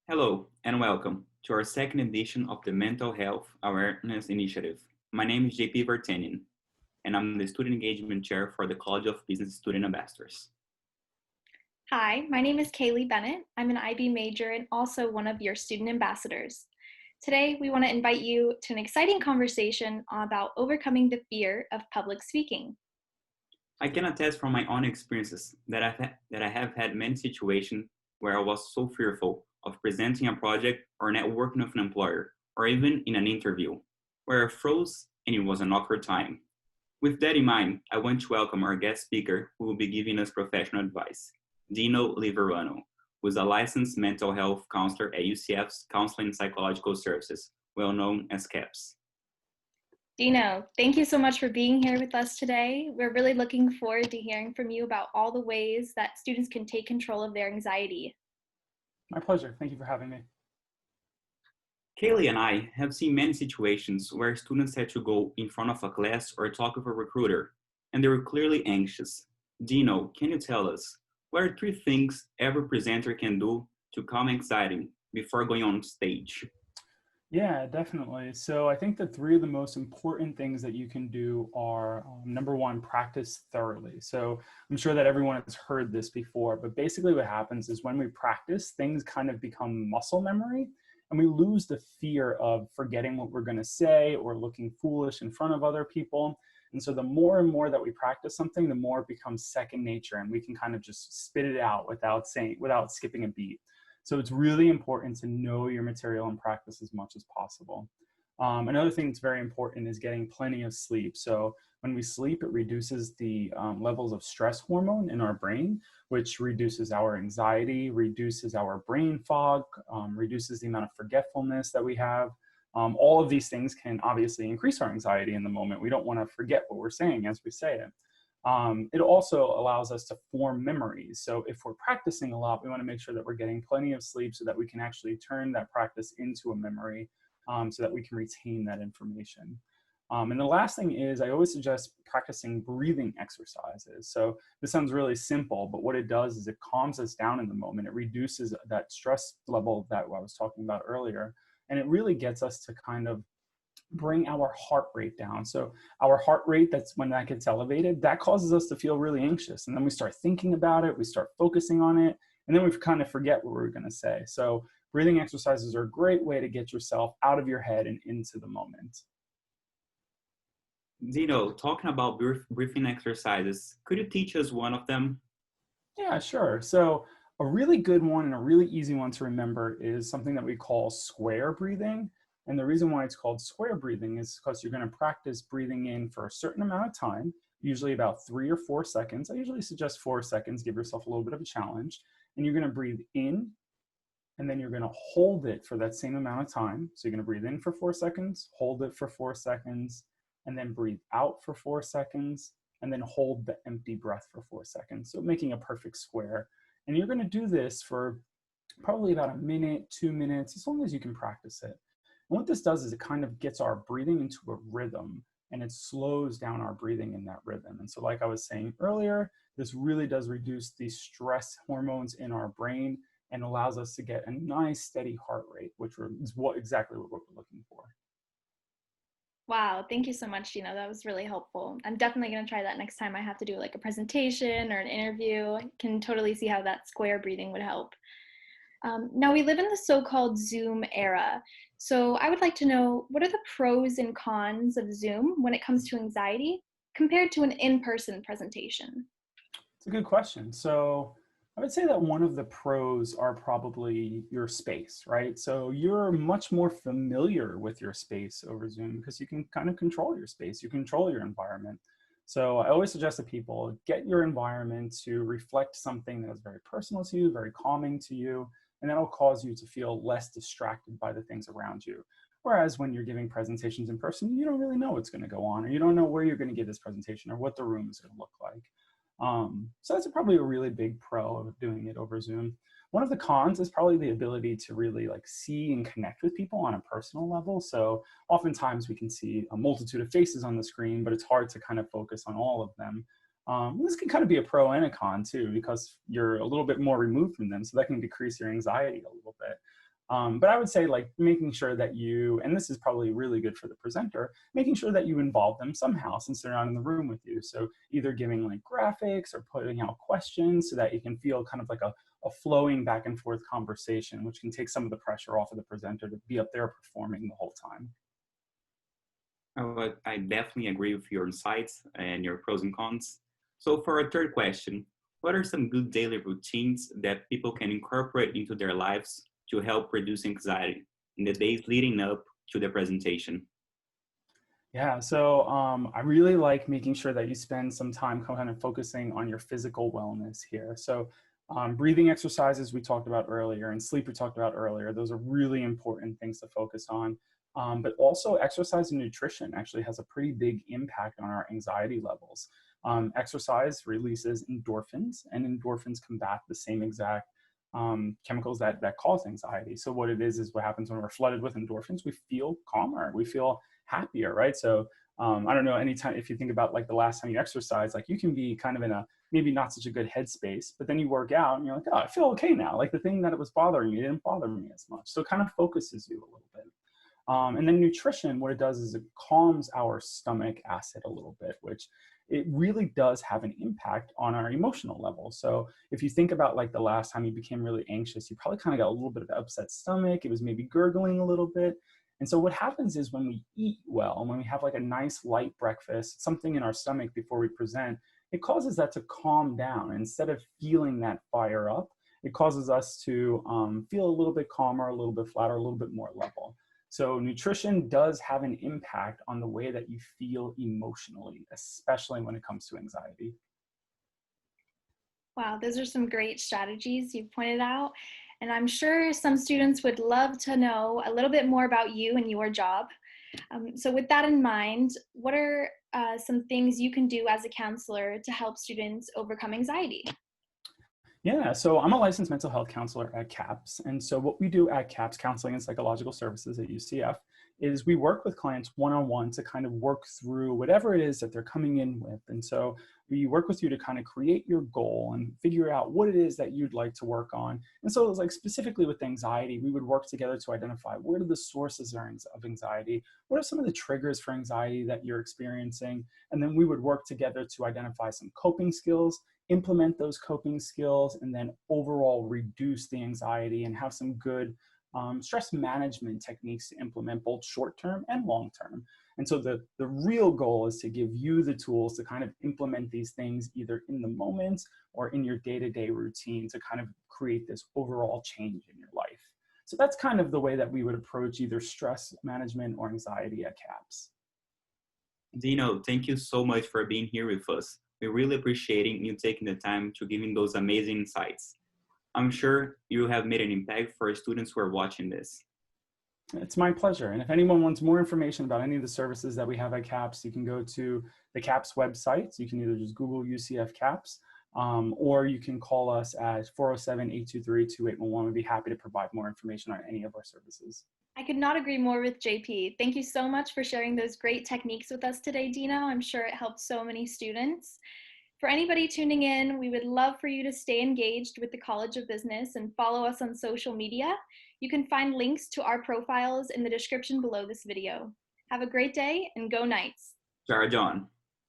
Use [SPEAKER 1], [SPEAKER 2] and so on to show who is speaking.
[SPEAKER 1] Hello and welcome to our second edition of the Mental Health Awareness Initiative. My name is JP Vartanian, and I'm the Student Engagement Chair for the College of Business Student Ambassadors.
[SPEAKER 2] Hi, my name is Kaylee Bennett. I'm an IB major and also one of your student ambassadors. Today, we want to invite you to an exciting conversation about overcoming the fear of public speaking.
[SPEAKER 1] I can attest from my own experiences that I have had many situations where I was so fearful of presenting a project or networking with an employer, or even in an interview, where I froze and it was an awkward time. With that in mind, I want to welcome our guest speaker who will be giving us professional advice, Dino Liverano, who is a licensed mental health counselor at UCF's Counseling and Psychological Services, well known as CAPS.
[SPEAKER 2] Dino, thank you so much for being here with us today. We're really looking forward to hearing from you about all the ways that students can take control of their anxiety.
[SPEAKER 3] My pleasure. Thank you for having me.
[SPEAKER 1] Kaylee and I have seen many situations where students had to go in front of a class or talk with a recruiter, and they were clearly anxious. Dino, can you tell us, what are 3 things every presenter can do to calm anxiety before going on stage?
[SPEAKER 3] Yeah, definitely. So I think the 3 of the most important things that you can do are number 1, practice thoroughly. So I'm sure that everyone has heard this before, but basically what happens is when we practice, things kind of become muscle memory and we lose the fear of forgetting what we're going to say or looking foolish in front of other people. And so the more and more that we practice something, the more it becomes second nature and we can kind of just spit it out without skipping a beat. So it's really important to know your material and practice as much as possible. Another thing that's very important is getting plenty of sleep. So when we sleep, it reduces the levels of stress hormone in our brain, which reduces our anxiety, reduces our brain fog, reduces the amount of forgetfulness that we have. All of these things can obviously increase our anxiety in the moment. We don't want to forget what we're saying as we say it. It also allows us to form memories. So if we're practicing a lot, we want to make sure that we're getting plenty of sleep so that we can actually turn that practice into a memory so that we can retain that information. And the last thing is I always suggest practicing breathing exercises. So this sounds really simple, but what it does is it calms us down in the moment. It reduces that stress level that I was talking about earlier. And it really gets us to kind of bring our heart rate down. So our heart rate, that's when that gets elevated, that causes us to feel really anxious. And then we start thinking about it, we start focusing on it, and then we kind of forget what we're going to say. So breathing exercises are a great way to get yourself out of your head and into the moment.
[SPEAKER 1] Dino, talking about breathing exercises, could you teach us one of them?
[SPEAKER 3] Yeah, sure. So a really good one and a really easy one to remember is something that we call square breathing. And the reason why it's called square breathing is because you're going to practice breathing in for a certain amount of time, usually about 3 or 4 seconds. I usually suggest 4 seconds, give yourself a little bit of a challenge. And you're going to breathe in, and then you're going to hold it for that same amount of time. So you're going to breathe in for 4 seconds, hold it for 4 seconds, and then breathe out for 4 seconds, and then hold the empty breath for 4 seconds. So making a perfect square. And you're going to do this for probably about a minute, 2 minutes, as long as you can practice it. And what this does is it kind of gets our breathing into a rhythm and it slows down our breathing in that rhythm. And so like I was saying earlier, this really does reduce the stress hormones in our brain and allows us to get a nice steady heart rate, which is exactly what we're looking for.
[SPEAKER 2] Wow, thank you so much, Dino. That was really helpful. I'm definitely going to try that next time I have to do like a presentation or an interview. I can totally see how that square breathing would help. Now we live in the so-called Zoom era. So I would like to know, what are the pros and cons of Zoom when it comes to anxiety compared to an in-person presentation?
[SPEAKER 3] It's a good question. So I would say that one of the pros are probably your space, right? So you're much more familiar with your space over Zoom because you can kind of control your space, you control your environment. So I always suggest that people get your environment to reflect something that is very personal to you, very calming to you, and that'll cause you to feel less distracted by the things around you. Whereas when you're giving presentations in person, you don't really know what's going to go on, or you don't know where you're going to give this presentation or what the room is going to look like. So that's probably a really big pro of doing it over Zoom. One of the cons is probably the ability to really like see and connect with people on a personal level. So oftentimes we can see a multitude of faces on the screen, but it's hard to kind of focus on all of them. This can kind of be a pro and a con too, because you're a little bit more removed from them. So that can decrease your anxiety a little bit. But I would say like making sure that you, and this is probably really good for the presenter, making sure that you involve them somehow since they're not in the room with you. So either giving like graphics or putting out questions so that you can feel kind of like a flowing back and forth conversation, which can take some of the pressure off of the presenter to be up there performing the whole time.
[SPEAKER 1] I definitely agree with your insights and your pros and cons. So for our third question, what are some good daily routines that people can incorporate into their lives to help reduce anxiety in the days leading up to the presentation?
[SPEAKER 3] Yeah, so I really like making sure that you spend some time kind of focusing on your physical wellness here. So breathing exercises we talked about earlier and sleep we talked about earlier, those are really important things to focus on. But also exercise and nutrition actually has a pretty big impact on our anxiety levels. Exercise releases endorphins, and endorphins combat the same exact chemicals that cause anxiety. So what it is what happens when we're flooded with endorphins, we feel calmer, we feel happier, right? So I don't know, anytime, if you think about like the last time you exercise, like you can be kind of in a maybe not such a good headspace, but then you work out and you're like, oh, I feel okay now. Like the thing that was bothering me didn't bother me as much. So it kind of focuses you a little bit. And then nutrition, what it does is it calms our stomach acid a little bit, which it really does have an impact on our emotional level. So if you think about like the last time you became really anxious, you probably kind of got a little bit of upset stomach. It was maybe gurgling a little bit. And so what happens is when we eat well, when we have like a nice light breakfast, something in our stomach before we present, it causes that to calm down. Instead of feeling that fire up, it causes us to feel a little bit calmer, a little bit flatter, a little bit more level. So nutrition does have an impact on the way that you feel emotionally, especially when it comes to anxiety.
[SPEAKER 2] Wow, those are some great strategies you've pointed out. And I'm sure some students would love to know a little bit more about you and your job. So with that in mind, what are some things you can do as a counselor to help students overcome anxiety?
[SPEAKER 3] Yeah, so I'm a licensed mental health counselor at CAPS. And so what we do at CAPS, Counseling and Psychological Services at UCF, is we work with clients one-on-one to kind of work through whatever it is that they're coming in with. And so we work with you to kind of create your goal and figure out what it is that you'd like to work on. And so it was like specifically with anxiety, we would work together to identify what are the sources of anxiety, what are some of the triggers for anxiety that you're experiencing, and then we would work together to identify some coping skills, implement those coping skills, and then overall reduce the anxiety and have some good stress management techniques to implement both short-term and long-term. And so the real goal is to give you the tools to kind of implement these things either in the moment or in your day-to-day routine to kind of create this overall change in your life. So that's kind of the way that we would approach either stress management or anxiety at CAPS.
[SPEAKER 1] Dino, thank you so much for being here with us. We're really appreciating you taking the time to giving those amazing insights. I'm sure you have made an impact for students who are watching this.
[SPEAKER 3] It's my pleasure. And if anyone wants more information about any of the services that we have at CAPS, you can go to the CAPS website. So you can either just Google UCF CAPS, or you can call us at 407-823-2811. We'd be happy to provide more information on any of our services.
[SPEAKER 2] I could not agree more with JP. Thank you so much for sharing those great techniques with us today, Dino. I'm sure it helped so many students. For anybody tuning in, we would love for you to stay engaged with the College of Business and follow us on social media. You can find links to our profiles in the description below this video. Have a great day and go Knights.
[SPEAKER 1] Sarah John.